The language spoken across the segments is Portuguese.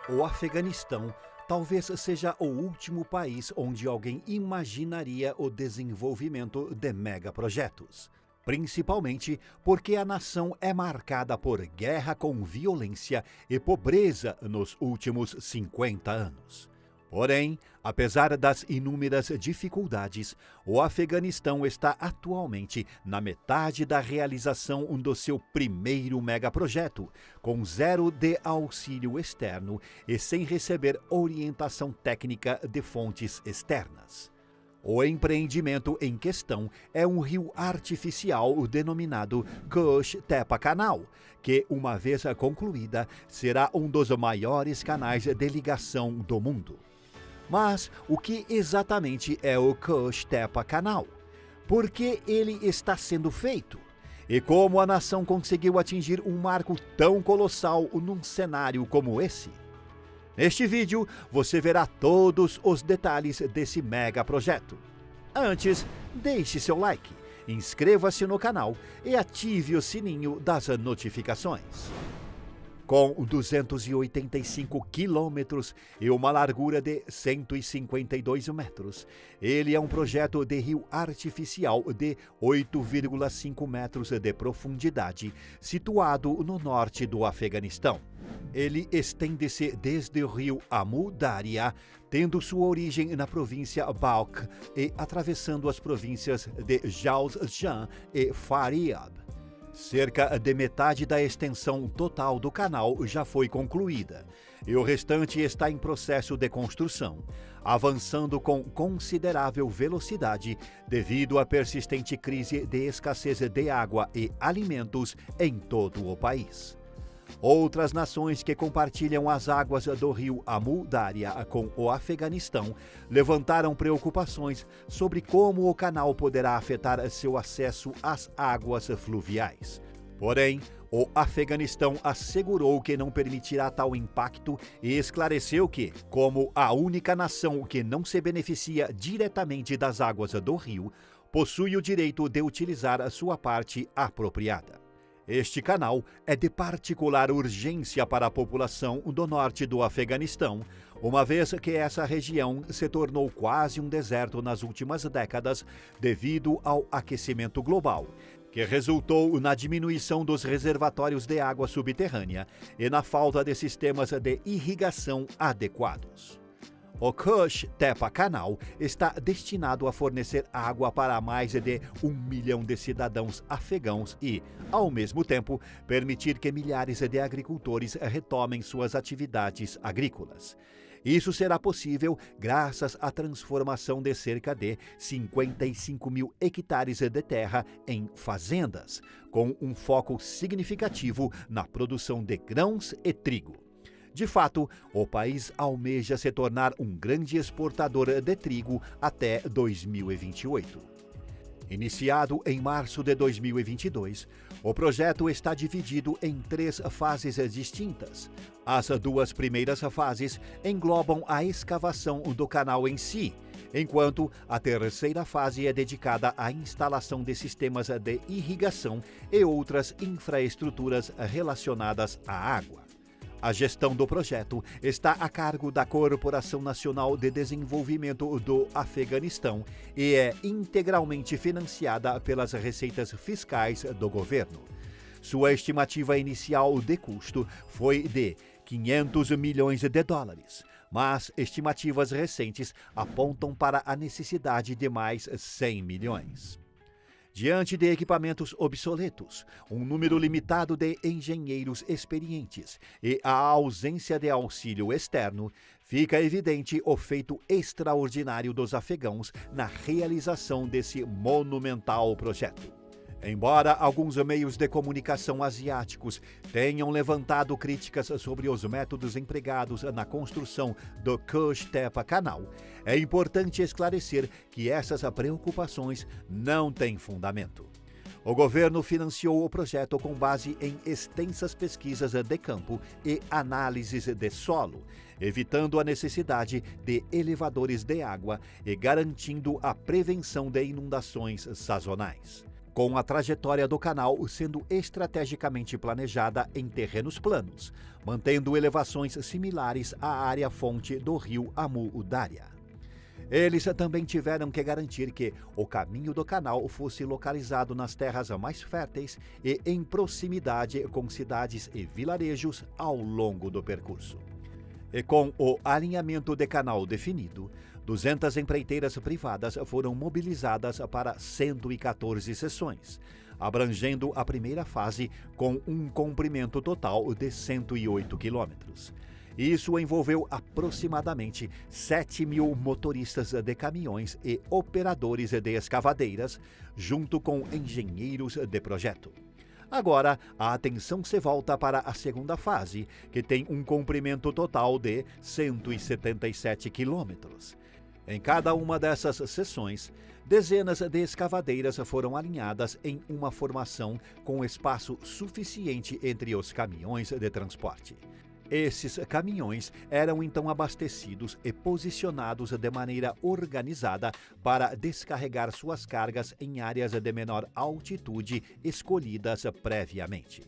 O Afeganistão talvez seja o último país onde alguém imaginaria o desenvolvimento de megaprojetos. Principalmente porque a nação é marcada por guerra com violência e pobreza nos últimos 50 anos. Porém, apesar das inúmeras dificuldades, o Afeganistão está atualmente na metade da realização do seu primeiro megaprojeto, com zero de auxílio externo e sem receber orientação técnica de fontes externas. O empreendimento em questão é um rio artificial denominado Kush Tepa Canal, que, uma vez concluída, será um dos maiores canais de ligação do mundo. Mas o que exatamente é o Kush Tepa Canal? Por que ele está sendo feito? E como a nação conseguiu atingir um marco tão colossal num cenário como esse? Neste vídeo, você verá todos os detalhes desse mega projeto. Antes, deixe seu like, inscreva-se no canal e ative o sininho das notificações. Com 285 quilômetros e uma largura de 152 metros, ele é um projeto de rio artificial de 8,5 metros de profundidade, situado no norte do Afeganistão. Ele estende-se desde o rio Amu Darya, tendo sua origem na província Balkh e atravessando as províncias de Jawzjan e Faryab. Cerca de metade da extensão total do canal já foi concluída, e o restante está em processo de construção, avançando com considerável velocidade devido à persistente crise de escassez de água e alimentos em todo o país. Outras nações que compartilham as águas do rio Amu Darya com o Afeganistão levantaram preocupações sobre como o canal poderá afetar seu acesso às águas fluviais. Porém, o Afeganistão assegurou que não permitirá tal impacto e esclareceu que, como a única nação que não se beneficia diretamente das águas do rio, possui o direito de utilizar a sua parte apropriada. Este canal é de particular urgência para a população do norte do Afeganistão, uma vez que essa região se tornou quase um deserto nas últimas décadas devido ao aquecimento global, que resultou na diminuição dos reservatórios de água subterrânea e na falta de sistemas de irrigação adequados. O Kush Tepa Canal está destinado a fornecer água para mais de 1 milhão de cidadãos afegãos e, ao mesmo tempo, permitir que milhares de agricultores retomem suas atividades agrícolas. Isso será possível graças à transformação de cerca de 55 mil hectares de terra em fazendas, com um foco significativo na produção de grãos e trigo. De fato, o país almeja se tornar um grande exportador de trigo até 2028. Iniciado em março de 2022, o projeto está dividido em 3 fases distintas. As 2 primeiras fases englobam a escavação do canal em si, enquanto a terceira fase é dedicada à instalação de sistemas de irrigação e outras infraestruturas relacionadas à água. A gestão do projeto está a cargo da Corporação Nacional de Desenvolvimento do Afeganistão e é integralmente financiada pelas receitas fiscais do governo. Sua estimativa inicial de custo foi de 500 milhões de dólares, mas estimativas recentes apontam para a necessidade de mais 100 milhões. Diante de equipamentos obsoletos, um número limitado de engenheiros experientes e a ausência de auxílio externo, fica evidente o feito extraordinário dos afegãos na realização desse monumental projeto. Embora alguns meios de comunicação asiáticos tenham levantado críticas sobre os métodos empregados na construção do Kush Tepa Canal, é importante esclarecer que essas preocupações não têm fundamento. O governo financiou o projeto com base em extensas pesquisas de campo e análises de solo, evitando a necessidade de elevadores de água e garantindo a prevenção de inundações sazonais. com a trajetória do canal sendo estrategicamente planejada em terrenos planos, mantendo elevações similares à área-fonte do rio Amu Darya. Eles também tiveram que garantir que o caminho do canal fosse localizado nas terras mais férteis e em proximidade com cidades e vilarejos ao longo do percurso. E com o alinhamento de canal definido, 200 empreiteiras privadas foram mobilizadas para 114 seções, abrangendo a primeira fase com um comprimento total de 108 quilômetros. Isso envolveu aproximadamente 7.000 motoristas de caminhões e operadores de escavadeiras, junto com engenheiros de projeto. Agora, a atenção se volta para a segunda fase, que tem um comprimento total de 177 quilômetros. Em cada uma dessas seções, dezenas de escavadeiras foram alinhadas em uma formação com espaço suficiente entre os caminhões de transporte. Esses caminhões eram então abastecidos e posicionados de maneira organizada para descarregar suas cargas em áreas de menor altitude escolhidas previamente.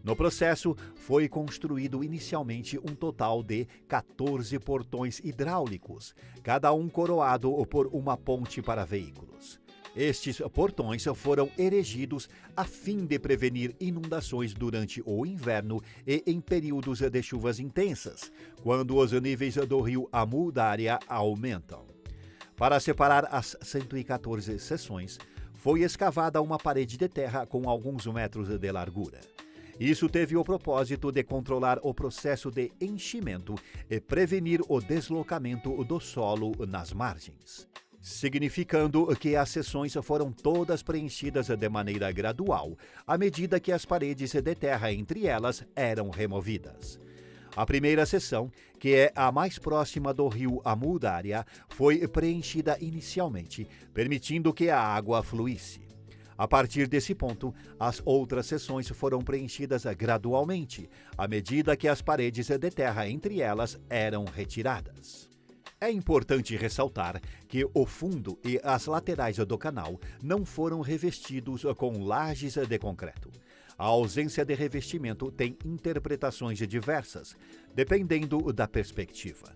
No processo, foi construído inicialmente um total de 14 portões hidráulicos, cada um coroado por uma ponte para veículos. Estes portões foram erigidos a fim de prevenir inundações durante o inverno e em períodos de chuvas intensas, quando os níveis do rio Amu Darya aumentam. Para separar as 114 seções, foi escavada uma parede de terra com alguns metros de largura. Isso teve o propósito de controlar o processo de enchimento e prevenir o deslocamento do solo nas margens, significando que as seções foram todas preenchidas de maneira gradual, à medida que as paredes de terra entre elas eram removidas. A primeira seção, que é a mais próxima do rio Amu Darya, foi preenchida inicialmente, permitindo que a água fluísse. A partir desse ponto, as outras seções foram preenchidas gradualmente, à medida que as paredes de terra entre elas eram retiradas. É importante ressaltar que o fundo e as laterais do canal não foram revestidos com lajes de concreto. A ausência de revestimento tem interpretações diversas, dependendo da perspectiva.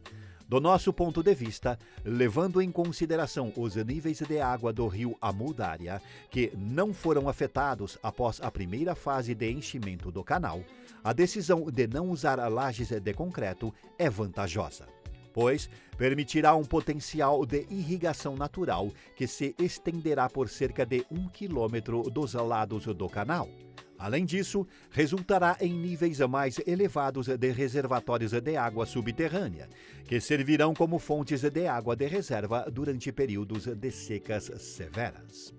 Do nosso ponto de vista, levando em consideração os níveis de água do rio Amu Darya, que não foram afetados após a primeira fase de enchimento do canal, a decisão de não usar lajes de concreto é vantajosa, pois permitirá um potencial de irrigação natural que se estenderá por cerca de 1 quilômetro dos lados do canal. Além disso, resultará em níveis mais elevados de reservatórios de água subterrânea, que servirão como fontes de água de reserva durante períodos de secas severas.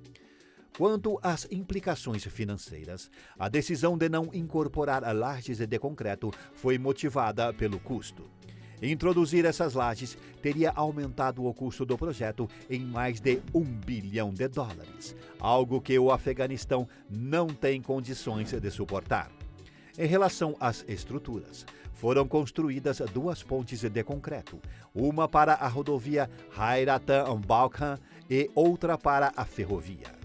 Quanto às implicações financeiras, a decisão de não incorporar lajes de concreto foi motivada pelo custo. Introduzir essas lajes teria aumentado o custo do projeto em mais de US$ 1 bilhão, algo que o Afeganistão não tem condições de suportar. Em relação às estruturas, foram construídas 2 pontes de concreto, uma para a rodovia Hairatan-Balkhan e outra para a ferrovia.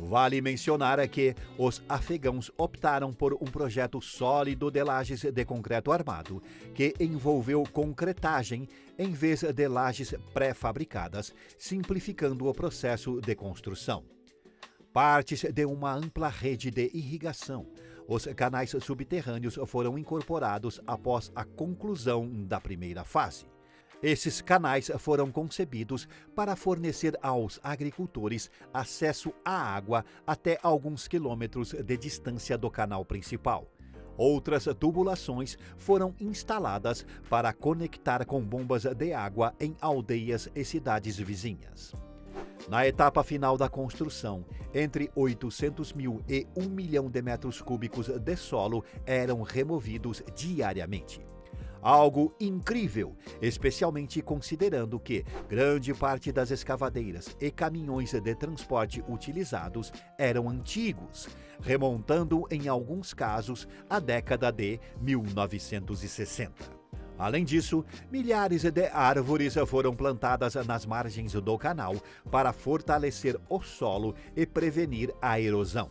Vale mencionar que os afegãos optaram por um projeto sólido de lajes de concreto armado, que envolveu concretagem em vez de lajes pré-fabricadas, simplificando o processo de construção. Partes de uma ampla rede de irrigação, os canais subterrâneos foram incorporados após a conclusão da primeira fase. Esses canais foram concebidos para fornecer aos agricultores acesso à água até alguns quilômetros de distância do canal principal. Outras tubulações foram instaladas para conectar com bombas de água em aldeias e cidades vizinhas. Na etapa final da construção, entre 800 mil e 1 milhão de metros cúbicos de solo eram removidos diariamente. Algo incrível, especialmente considerando que grande parte das escavadeiras e caminhões de transporte utilizados eram antigos, remontando em alguns casos à década de 1960. Além disso, milhares de árvores foram plantadas nas margens do canal para fortalecer o solo e prevenir a erosão.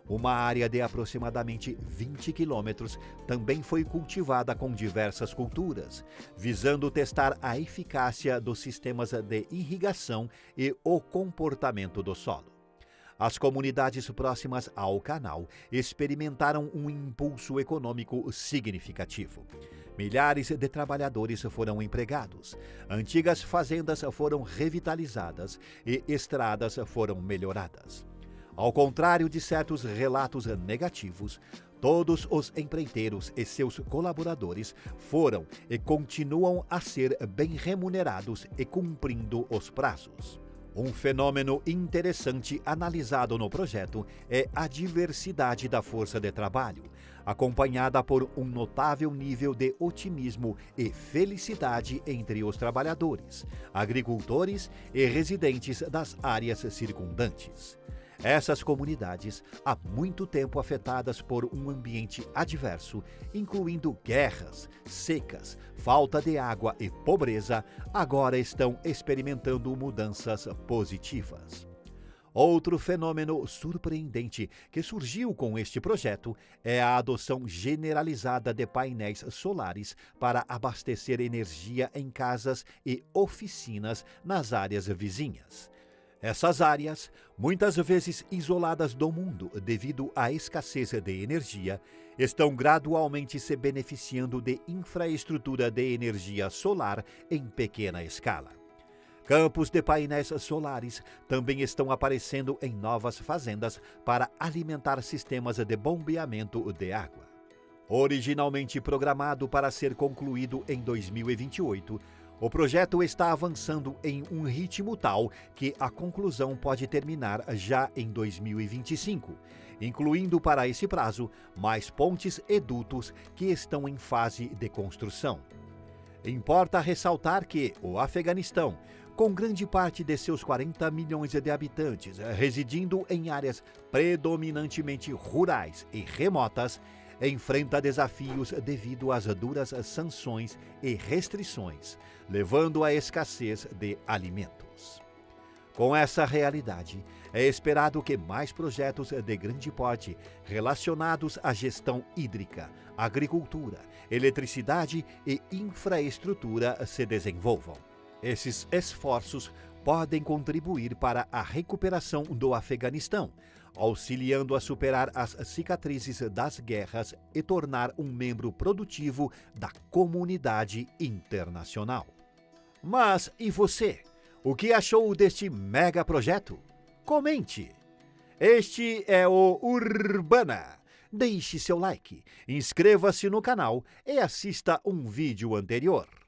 Uma área de aproximadamente 20 quilômetros também foi cultivada com diversas culturas, visando testar a eficácia dos sistemas de irrigação e o comportamento do solo. As comunidades próximas ao canal experimentaram um impulso econômico significativo. Milhares de trabalhadores foram empregados, antigas fazendas foram revitalizadas e estradas foram melhoradas. Ao contrário de certos relatos negativos, todos os empreiteiros e seus colaboradores foram e continuam a ser bem remunerados e cumprindo os prazos. Um fenômeno interessante analisado no projeto é a diversidade da força de trabalho, acompanhada por um notável nível de otimismo e felicidade entre os trabalhadores, agricultores e residentes das áreas circundantes. Essas comunidades, há muito tempo afetadas por um ambiente adverso, incluindo guerras, secas, falta de água e pobreza, agora estão experimentando mudanças positivas. Outro fenômeno surpreendente que surgiu com este projeto é a adoção generalizada de painéis solares para abastecer energia em casas e oficinas nas áreas vizinhas. Essas áreas, muitas vezes isoladas do mundo devido à escassez de energia, estão gradualmente se beneficiando de infraestrutura de energia solar em pequena escala. Campos de painéis solares também estão aparecendo em novas fazendas para alimentar sistemas de bombeamento de água. Originalmente programado para ser concluído em 2028, o projeto está avançando em um ritmo tal que a conclusão pode terminar já em 2025, incluindo para esse prazo mais pontes e dutos que estão em fase de construção. Importa ressaltar que o Afeganistão, com grande parte de seus 40 milhões de habitantes residindo em áreas predominantemente rurais e remotas, enfrenta desafios devido às duras sanções e restrições, levando à escassez de alimentos. Com essa realidade, é esperado que mais projetos de grande porte relacionados à gestão hídrica, agricultura, eletricidade e infraestrutura se desenvolvam. Esses esforços podem contribuir para a recuperação do Afeganistão, auxiliando a superar as cicatrizes das guerras e tornar um membro produtivo da comunidade internacional. Mas e você? O que achou deste mega projeto? Comente! Este é o Urbana. Deixe seu like, inscreva-se no canal e assista um vídeo anterior.